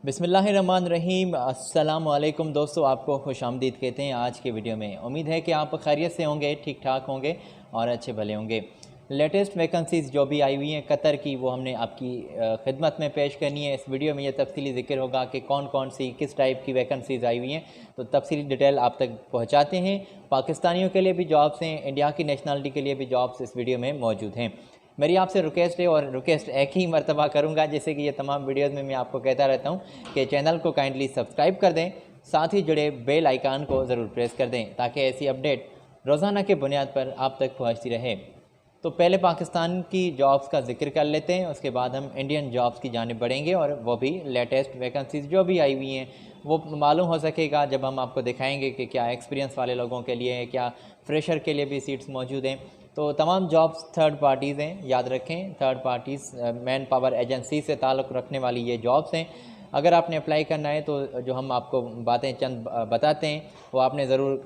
बिस्मिल्लाहिर्रहमानिर्रहीम। अस्सलामुअलैकुम दोस्तों, आपको खुशामदीद कहते हैं आज के वीडियो में। उम्मीद है कि आप खैरियत से होंगे, ठीक ठाक होंगे और अच्छे भले होंगे। लेटेस्ट वैकेंसीज़ जो भी आई हुई हैं कतर की, वो हमने आपकी खिदमत में पेश करनी है। इस वीडियो में ये तफसीली ज़िक्र होगा कि कौन कौन सी किस टाइप की वैकेंसीज़ आई हुई हैं, तो तफसीली डिटेल आप तक पहुँचाते हैं। पाकिस्तानियों के लिए भी जॉब्स हैं, इंडिया की नेशनलिटी के लिए भी जॉब्स इस वीडियो में मौजूद हैं। मेरी आपसे रिक्वेस्ट है, और रिक्वेस्ट एक ही मरतबा करूँगा, जैसे कि ये तमाम वीडियोज़ में मैं आपको कहता रहता हूँ कि चैनल को काइंडली सब्सक्राइब कर दें, साथ ही जुड़े बेल आइकान को ज़रूर प्रेस कर दें ताकि ऐसी अपडेट रोज़ाना के बुनियाद पर आप तक पहुँचती रहे। तो पहले पाकिस्तान की जॉब्स का जिक्र कर लेते हैं, उसके बाद हम इंडियन जॉब्स की जानिब बढ़ेंगे और वो भी लेटेस्ट वैकेंसीज़ जो भी आई हुई हैं वो मालूम हो सकेगा जब हम आपको दिखाएंगे कि क्या एक्सपीरियंस वाले लोगों के लिए है, क्या फ्रेशर के लिए भी सीट्स मौजूद हैं। तो तमाम जॉब्स थर्ड पार्टीज़ हैं, याद रखें, third parties man power agency से ताल्लुक़ रखने वाली ये जॉब्स हैं। अगर आपने अप्लाई करना है तो जो हम आपको बातें चंद बताते हैं वो आपने ज़रूर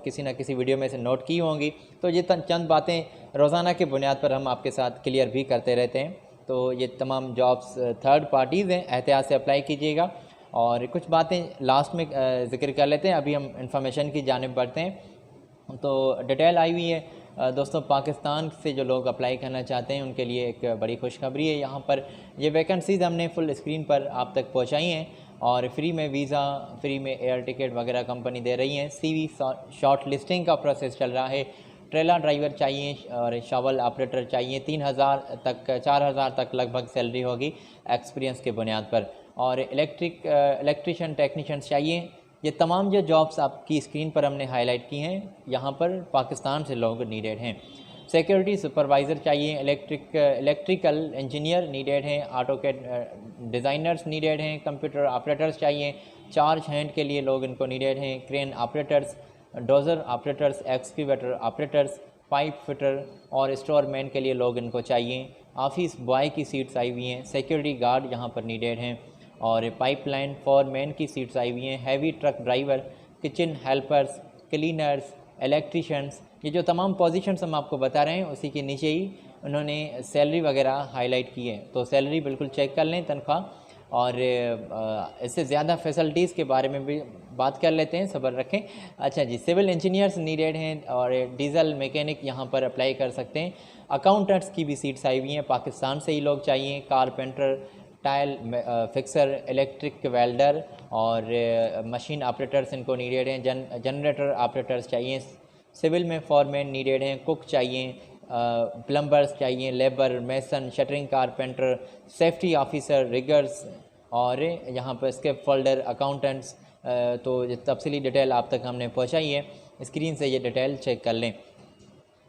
किसी न किसी वीडियो में से नोट की होंगी। तो ये चंद बातें रोज़ाना के बुनियाद पर हम आपके साथ क्लियर भी करते रहते हैं। तो ये तमाम जॉब्स थर्ड पार्टीज़ हैं, एहतियात से अप्लाई कीजिएगा। और कुछ बातें लास्ट में ज़िक्र कर लेते हैं, अभी हम इंफॉर्मेशन की जानिब बढ़ते हैं। तो डिटेल आई हुई है दोस्तों। पाकिस्तान से जो लोग अप्लाई करना चाहते हैं उनके लिए एक बड़ी खुशखबरी है। यहाँ पर ये वैकेंसीज़ हमने फुल स्क्रीन पर आप तक पहुँचाई हैं और फ्री में वीज़ा, फ्री में एयर टिकट वगैरह कंपनी दे रही हैं। CV शॉर्ट लिस्टिंग का प्रोसेस चल रहा है। ट्रेलर ड्राइवर चाहिए और शावल ऑपरेटर चाहिए। 3,000 तक 4,000 तक लगभग सैलरी होगी एक्सपीरियंस के बुनियाद पर। और इलेक्ट्रिशियन टेक्नीशियन चाहिए। ये तमाम जो जॉब्स आपकी स्क्रीन पर हमने हाईलाइट की हैं, यहाँ पर पाकिस्तान से लोग नीडेड हैं। सिक्योरिटी सुपरवाइज़र चाहिए, इलेक्ट्रिकल इंजीनियर नीडेड हैं, ऑटो कैड डिज़ाइनर्स नीडेड हैं, कंप्यूटर ऑपरेटर्स चाहिए, चार्ज हैंड के लिए लोग इनको नीडेड हैं, crane operators, dozer operators, excavator operators, pipe fitter और स्टोर मैन के लिए लोग इनको चाहिए। ऑफिस बॉय की सीट्स आई हुई हैं, सिक्योरिटी गार्ड यहाँ पर नीडेड हैं और पाइपलाइन फॉरमैन की सीट्स आई हुई हैं, heavy truck driver, kitchen helpers, cleaners, electricians. ये जो तमाम पोजीशंस हम आपको बता रहे हैं उसी के नीचे ही उन्होंने सैलरी वगैरह हाईलाइट की है। तो सैलरी बिल्कुल चेक कर लें, तनख्वाह। और इससे ज़्यादा फैसिलिटीज़ के बारे में भी बात कर लेते हैं, सब्र रखें। अच्छा जी, सिविल इंजीनियर्स नीडेड हैं और डीजल मैकेनिक यहाँ पर अप्लाई कर सकते हैं। अकाउंटेंट्स की भी सीट्स आई हुई हैं, पाकिस्तान से ही लोग चाहिए। Carpenter, tile fixer, electric welder और मशीन ऑपरेटर्स इनको नीडेड हैं। जनरेटर ऑपरेटर्स चाहिए। सिविल में फॉरमैन नीडेड हैं, कुक चाहिए, प्लम्बर्स चाहिए, labour, mason, shuttering carpenter, safety officer, riggers और यहाँ पर स्केप फोल्डर, अकाउंटेंट्स। तो ये तफसीली डिटेल आप तक हमने पहुँचाई है, स्क्रीन से ये डिटेल चेक कर लें।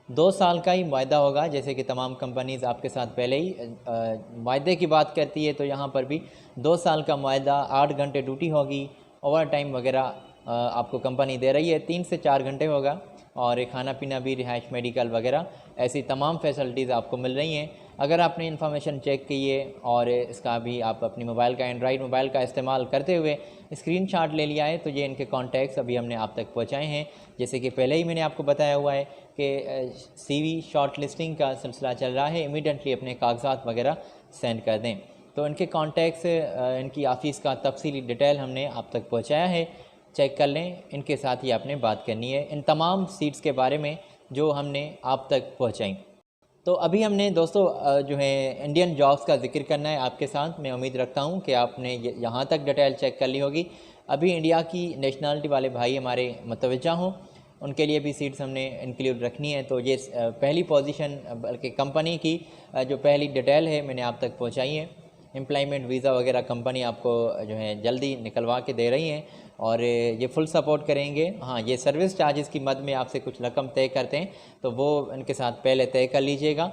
2 साल का ही मुआहदा होगा, जैसे कि तमाम कंपनीज़ आपके साथ पहले ही मुआहदे की बात करती है, तो यहाँ पर भी 2 साल का मुआहदा। 8 घंटे ड्यूटी होगी, ओवर टाइम वगैरह आपको कंपनी दे रही है। 3 से 4 घंटे होगा और खाना पीना भी, रिहाइश, मेडिकल वगैरह ऐसी तमाम फैसिलिटीज़ आपको मिल रही हैं। अगर आपने इन्फॉर्मेशन चेक की है और इसका भी आप अपनी मोबाइल का, एंड्रॉइड मोबाइल का इस्तेमाल करते हुए स्क्रीनशॉट ले लिया है, तो ये इनके कॉन्टैक्ट्स अभी हमने आप तक पहुँचाए हैं। जैसे कि पहले ही मैंने आपको बताया हुआ है कि CV शॉर्ट लिस्टिंग का सिलसिला चल रहा है, इमीडिएटली अपने कागजात वगैरह सेंड कर दें। तो इनके कॉन्टैक्ट्स, इनकी ऑफ़िस का तफसीली डिटेल हमने आप तक पहुँचाया है, चेक कर लें। इनके साथ ही आपने बात करनी है इन तमाम सीट्स के बारे में जो हमने आप तक पहुँचाई। तो अभी हमने दोस्तों जो है इंडियन जॉब्स का जिक्र करना है आपके साथ। मैं उम्मीद रखता हूँ कि आपने यहाँ तक डिटेल चेक कर ली होगी। अभी इंडिया की नेशनलिटी वाले भाई हमारे मुतवज्जा हों, उनके लिए भी सीट्स हमने इंक्लूड रखनी है। तो ये पहली पोजीशन, बल्कि कंपनी की जो पहली डिटेल है मैंने आप तक पहुँचाई है। एम्प्लॉयमेंट वीज़ा वगैरह कंपनी आपको जो है जल्दी निकलवा के दे रही हैं और ये फुल सपोर्ट करेंगे। हाँ, ये सर्विस चार्जेस की मद में आपसे कुछ रकम तय करते हैं, तो वो इनके साथ पहले तय कर लीजिएगा।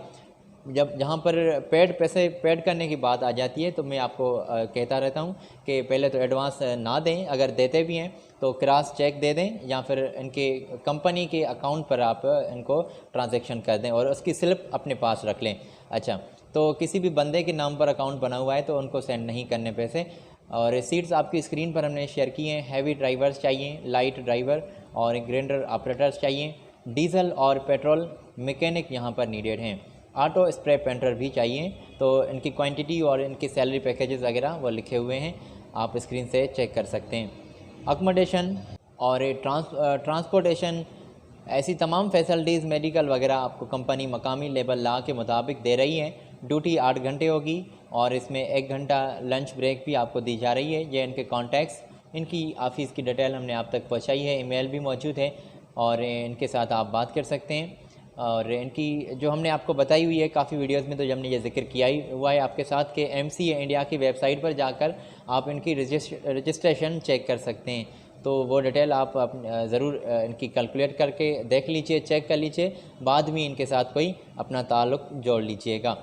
जब जहाँ पर पैसे पेड करने की बात आ जाती है, तो मैं आपको कहता रहता हूँ कि पहले तो एडवांस ना दें, अगर देते भी हैं तो क्रॉस चेक दे दें या फिर इनके कंपनी के अकाउंट पर आप इनको ट्रांजैक्शन कर दें और उसकी स्लिप अपने पास रख लें। अच्छा, तो किसी भी बंदे के नाम पर अकाउंट बना हुआ है तो उनको सेंड नहीं करने पैसे। और सीट्स आपकी स्क्रीन पर हमने शेयर की हैं। हैवी ड्राइवर्स चाहिए, लाइट ड्राइवर और ग्राइंडर ऑपरेटर्स चाहिए। डीजल और पेट्रोल मैकेनिक यहाँ पर नीडेड हैं। ऑटो स्प्रे पेंटर भी चाहिए, तो इनकी क्वांटिटी और इनकी सैलरी पैकेजेस वगैरह वो लिखे हुए हैं। आप स्क्रीन से चेक कर सकते हैं। अकोमोडेशन और ट्रांसपोर्टेशन, ऐसी तमाम फैसिलिटीज़, मेडिकल वगैरह आपको कंपनी मकामी लेबर लॉ के मुताबिक दे रही है। ड्यूटी 8 घंटे होगी और इसमें 1 घंटा लंच ब्रेक भी आपको दी जा रही है। ये इनके कॉन्टैक्ट्स, इनकी ऑफ़िस की डिटेल हमने आप तक पहुंचाई है, ईमेल भी मौजूद है और इनके साथ आप बात कर सकते हैं। और इनकी जो हमने आपको बताई हुई है काफ़ी वीडियोस में, तो हमने ये जिक्र किया ही हुआ है आपके साथ कि MC इंडिया की वेबसाइट पर जाकर आप इनकी रजिस्ट्रेशन चेक कर सकते हैं। तो वो डिटेल आप ज़रूर इनकी कैलकुलेट करके देख लीजिए, चेक कर लीजिए, बाद में इनके साथ कोई अपना ताल्लुक़ जोड़ लीजिएगा।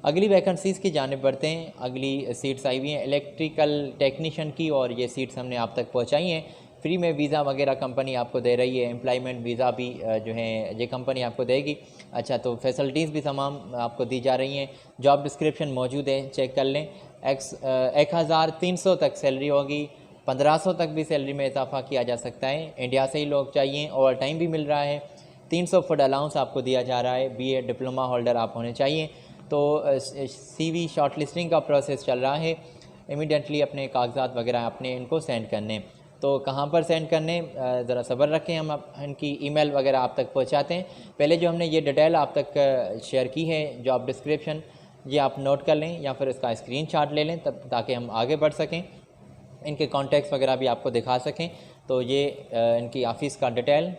अगली वैकेंसीज़ की जानिब बढ़ते हैं। अगली सीट्स आई हुई हैं इलेक्ट्रिकल टेक्नीशियन की और ये सीट्स हमने आप तक पहुंचाई हैं। फ्री में वीज़ा वगैरह कंपनी आपको दे रही है, एम्प्लॉयमेंट वीज़ा भी जो है ये कंपनी आपको देगी। अच्छा, तो फैसिलिटीज़ भी तमाम आपको दी जा रही हैं। जॉब डिस्क्रिप्शन मौजूद है, चेक कर लें। 1300 तक सैलरी होगी, 1500 तक भी सैलरी में इजाफा किया जा सकता है। इंडिया से ही लोग चाहिए, ओवर टाइम भी मिल रहा है। 300 फुड अलाउंस आपको दिया जा रहा है। BA डिप्लोमा होल्डर आप होने चाहिए। तो CV शॉर्टलिस्टिंग का प्रोसेस चल रहा है। इमीडिएटली अपने कागजात वगैरह अपने इनको सेंड करने। तो कहाँ पर सेंड करने, ज़रा सब्र रखें, हम इनकी ईमेल वगैरह आप तक पहुँचाते हैं। पहले जो हमने ये डिटेल आप तक शेयर की है, जॉब डिस्क्रिप्शन, ये आप नोट कर लें या फिर इसका स्क्रीनशॉट ले लें तब ताकि हम आगे बढ़ सकें, इनके कॉन्टैक्ट्स वगैरह भी आपको दिखा सकें। तो ये इनकी ऑफ़िस का डिटेल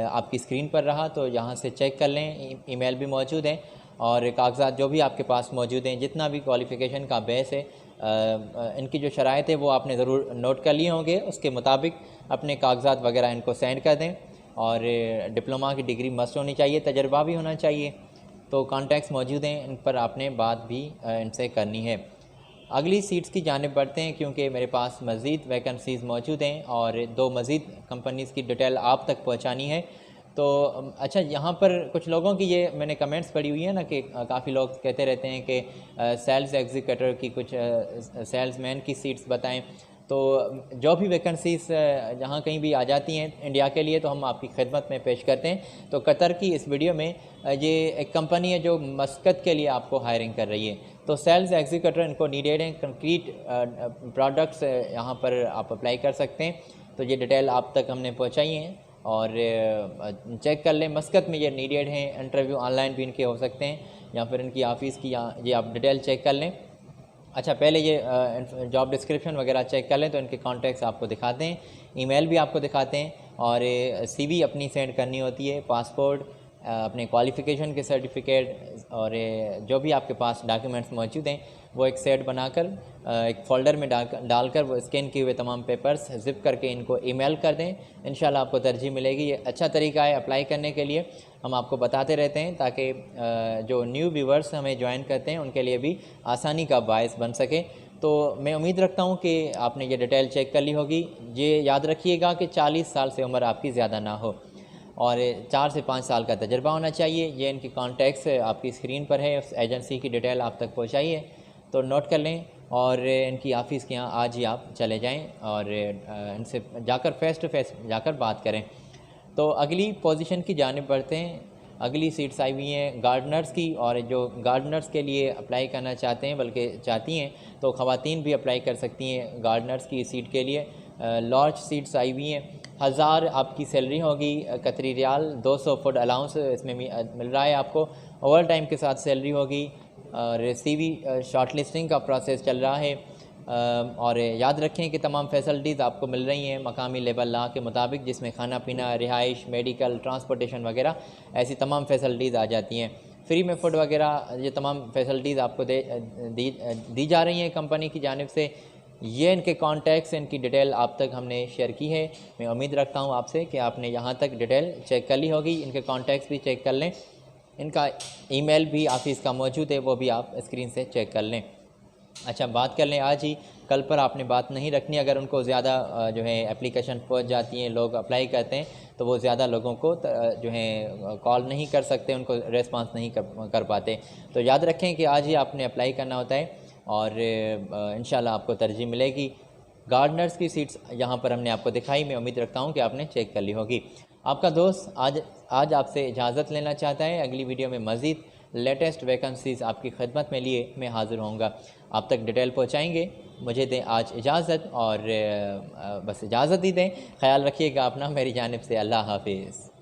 आपकी स्क्रीन पर रहा, तो यहाँ से चेक कर लें। ईमेल भी मौजूद है और कागजात जो भी आपके पास मौजूद हैं, जितना भी क्वालिफ़िकेशन का बेस है, इनकी जो शराइत है वो आपने ज़रूर नोट कर लिए होंगे। उसके मुताबिक अपने कागजात वगैरह इनको सेंड कर दें और डिप्लोमा की डिग्री मस्ट होनी चाहिए, तजर्बा भी होना चाहिए। तो कॉन्टैक्ट्स मौजूद हैं, इन पर आपने बात भी इनसे करनी है। अगली सीट्स की जानिब बढ़ते हैं क्योंकि मेरे पास मज़ीद वैकेंसीज़ मौजूद हैं और 2 मज़ीद कंपनीज़ की डिटेल आप तक पहुंचानी है। तो अच्छा, यहाँ पर कुछ लोगों की ये मैंने कमेंट्स पढ़ी हुई है ना कि काफ़ी लोग कहते रहते हैं कि सेल्स एग्जीक्यूटिव की, कुछ सेल्समैन की सीट्स बताएं। तो जो भी वैकेंसीज़ जहाँ कहीं भी आ जाती हैं इंडिया के लिए तो हम आपकी खिदमत में पेश करते हैं। तो कतर की इस वीडियो में ये एक कंपनी है जो मस्कत के लिए आपको हायरिंग कर रही है। तो सेल्स एग्जीक्यूटिव इनको नीडेड हैं। कंक्रीट प्रोडक्ट्स यहाँ पर आप अप्लाई कर सकते हैं। तो ये डिटेल आप तक हमने पहुँचाई हैं और चेक कर लें। मस्कत में ये नीडेड हैं। इंटरव्यू ऑनलाइन भी इनके हो सकते हैं या फिर इनकी ऑफ़िस की, ये आप डिटेल चेक कर लें। अच्छा, पहले ये जॉब डिस्क्रिप्शन वगैरह चेक कर लें तो इनके कॉन्टैक्ट्स आपको दिखाते हैं, ईमेल भी आपको दिखाते हैं और CV अपनी सेंड करनी होती है, पासपोर्ट, अपने क्वालिफ़िकेशन के सर्टिफिकेट और जो भी आपके पास डॉक्यूमेंट्स मौजूद हैं वो एक सेट बनाकर एक फ़ोल्डर में डालकर वो स्कैन किए हुए तमाम पेपर्स ज़िप करके इनको ईमेल कर दें। इंशाल्लाह आपको तरजीह मिलेगी। ये अच्छा तरीका है अप्लाई करने के लिए, हम आपको बताते रहते हैं ताकि जो न्यू व्यूवर्स हमें ज्वाइन करते हैं उनके लिए भी आसानी का बायस बन सके। तो मैं उम्मीद रखता हूँ कि आपने ये डिटेल चेक कर ली होगी। ये याद रखिएगा कि 40 साल से उम्र आपकी ज़्यादा ना हो और 4 से 5 साल का तजर्बा होना चाहिए। ये इनकी कॉन्टैक्ट्स आपकी स्क्रीन पर है, उस एजेंसी की डिटेल आप तक पहुँचाइए, तो नोट कर लें और इनकी ऑफ़िस के यहाँ आज ही आप चले जाएं और इनसे जाकर फ़ेस टू फेस जाकर बात करें। तो अगली पोजीशन की जानिब बढ़ते हैं। अगली सीट्स आई हुई हैं गार्डनर्स की, और जो गार्डनर्स के लिए अप्लाई करना चाहते हैं बल्कि चाहती हैं तो ख़वातीन भी अप्लाई कर सकती हैं गार्डनर्स की सीट के लिए। लार्ज सीट्स आई हुई हैं। 1000 आपकी सैलरी होगी, कतरी रियाल, 200 फूड अलाउंस इसमें मिल रहा है आपको, ओवर टाइम के साथ सैलरी होगी और CV शॉर्टलिस्टिंग का प्रोसेस चल रहा है। और याद रखें कि तमाम फैसिलिटीज़ आपको मिल रही हैं मकामी लेबर लॉ के मुताबिक, जिसमें खाना पीना, रिहाइश, मेडिकल, ट्रांसपोर्टेशन वगैरह ऐसी तमाम फैसिलिटीज़ आ जाती हैं। फ्री में फ़ूड वगैरह, ये तमाम फैसिलिटीज़ आपको दी जा रही हैं कंपनी की जानिब से। ये इनके कॉन्टैक्ट्स, इनकी डिटेल आप तक हमने शेयर की है। मैं उम्मीद रखता हूँ आपसे कि आपने यहाँ तक डिटेल चेक कर ली होगी। इनके कॉन्टैक्ट्स भी चेक कर लें, इनका ईमेल भी ऑफ़िस का मौजूद है, वो भी आप स्क्रीन से चेक कर लें। अच्छा, बात कर लें आज ही, कल पर आपने बात नहीं रखनी। अगर उनको ज़्यादा जो है एप्लीकेशन पहुंच जाती हैं, लोग अप्लाई करते हैं तो वो ज़्यादा लोगों को जो है कॉल नहीं कर सकते, उनको रेस्पॉन्स नहीं कर पाते। तो याद रखें कि आज ही आपने अप्लाई करना होता है और इंशाल्लाह आपको तरजीह मिलेगी। गार्डनर्स की सीट्स यहाँ पर हमने आपको दिखाई, मैं उम्मीद रखता हूँ कि आपने चेक कर ली होगी। आपका दोस्त आज आपसे इजाज़त लेना चाहता है। अगली वीडियो में मज़ीद लेटेस्ट वैकेंसीज़ आपकी खिदमत में लिए मैं हाज़िर होऊंगा। आप तक डिटेल पहुँचाएँगे। मुझे दें आज इजाज़त और बस इजाज़त ही दें। ख्याल रखिएगा अपना, मेरी जानिब से अल्लाह हाफिज़।